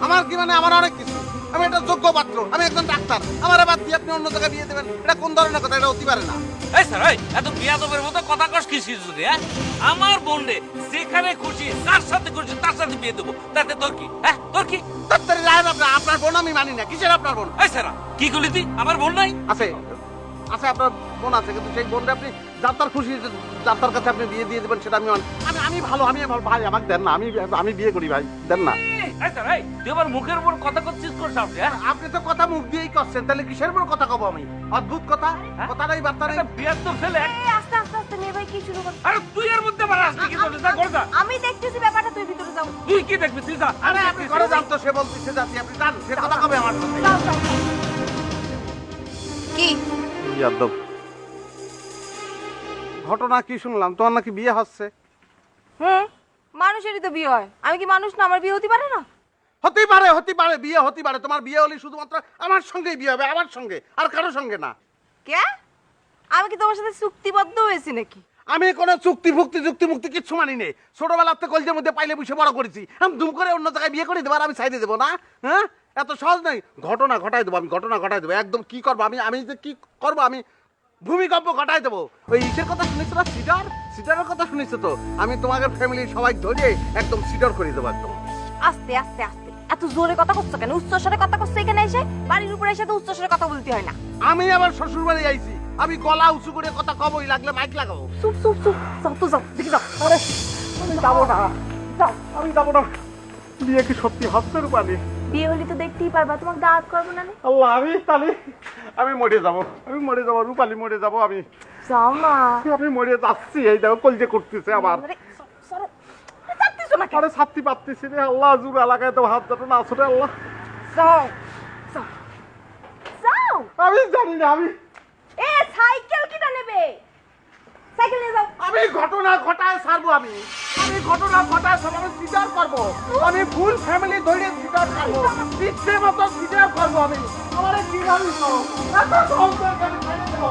আমার কি মানে আমার অনেক কিছু, আমি একটা যোগ্য পাত্র, আমি একজন ডাক্তার, আমার বাদ দিয়ে আপনি অন্য জায়গায় বিয়ে দেবেন, এটা কোন ধরনের কথা? এটা হতে পারে না। এই স্যার, এত বিয়াদবের মতো কথা কস কি শিশুরে? আমার বোনরে যেখানে খুশি যার সাথে খুশি তার সাথে বিয়ে দেবো, তাতে তোর কি? তোর কি? আপনার বোন আমি মানি না। কিসের আপনার বোন? এই স্যার, কি করলি তুই? আমার বোন নাই? আছে আছে, আপনার বোন আছে, কিন্তু সেই বোনটা আপনি যার খুশি যার কাছে আপনি বিয়ে দিয়ে দেবেন, সেটা আমি ভালো, আমি ভালো ভাই, আমাকে দেন না, আমি বিয়ে করি ভাই, দেন না। তুই আমার মুখের উপর কথা করছিস কোন সামনে? আপনি তো কথা মুখ দিয়েই করছেন, তাহলে কিসের উপর কথা কব আমি? অদ্ভুত কথা, কথা নাই বার্তা নেই। বিয়ার তো ফেলে আস্তে আস্তে আস্তে মেয়ে ভাই কি শুরু করছিস? আরে তুই এর মধ্যে আবার আসলি কি করে? যা ঘরে যা। আমি দেখতেছি ব্যাপারটা, তুই ভিতরে যাও। তুই কি দেখবি? তুই যা। আরে আপনি ঘরে যান তো, সে বলতেছে যাচ্ছি, আপনি যান, সে কথা কবে আমার সাথে? যাও যাও। কি ইয়াদব ঘটনা কি শুনলাম? তোমার নাকি বিয়ে হচ্ছে? মানুষেরই তো বিয়ে হয়, আমি কি মানুষ না? আমার বিয়ে হতে পারে না? হতেই পারে, বিয়ে হতে পারে। তোমার বিয়ে হলে শুধুমাত্র আমার সঙ্গেই বিয়ে হবে, আমার সঙ্গে, আর কারোর সঙ্গে না। কে? আমি কি তোমার সাথে চুক্তিবদ্ধ হয়েছি নাকি? আমি কোনো চুক্তি মুক্তি কিচ্ছু মানি নেই। ছোটবেলার থেকে কলজের মধ্যে পাইলে বসে বড় করেছি, আমি দুম করে অন্য জায়গায় বিয়ে করে দেবো আর আমি সাইডে দেবো না? হ্যাঁ, এত সহজ নয়। ঘটনা ঘটাই দেবো, আমি ঘটনা ঘটাই দেবো। একদম কি করবো আমি যে কি করবো, আমি ভূমিকম্প ঘটাই দেবো। ওই ইসের কথা শুনেছো না, সিডারের কথা শুনেছো তো? আমি তোমাদের ফ্যামিলির সবাই ধরে একদম সিডার করে দেবো একদম। আস্তে আস্তে আস্তে, এত জোরে কথা করছো কেন? উচ্চস্বরে কথা করছো এখানে এসে? বাড়ির উপরে এসে তো উচ্চস্বরে কথা বলতে হয় না। আমি আবার শ্বশুর বাড়ি আইছি, আমি গলা উঁচু করে কথা কবই, লাগলে মাইক লাগাবো। চুপ চুপ চুপ, যাও তো যাও, দেখি যাও। আরে আমি যাবো না, যাও, আমি যাবো না। বিয়ে কি সত্যি হচ্ছে রূপালী? বিয়ে হলে তো দেখতেই পারবা, তোমাকে দাওয়াত করবো না? আল্লাহ, আমি মরে যাবো, রূপালী মরে যাবো আমি। যাও না। আমি মরে যাচ্ছি, এই দেখো কলজে করতেছে আমার। আরে ছাত্তি পাচ্ছি রে আল্লাহ, জুর এলাকায় তো হাত যাতো না আসলে আল্লাহ। যাও যাও যাও। আমি জানি না, আমি সাইকেল কিনা নেবে? সাইকেল নিয়ে যাও। আমি ঘটনা ঘটায় ছাড়বো, আমি ঘটনা ঘটায় ছাড়বো, আমি সিটার করবো, আমি ফুল ফ্যামিলি ধরে সিটার করবো, ইচ্ছে মতো সিটার করবো আমি। আমার কি ভাবি এত সংসার কেন ছেড়ে দেবো?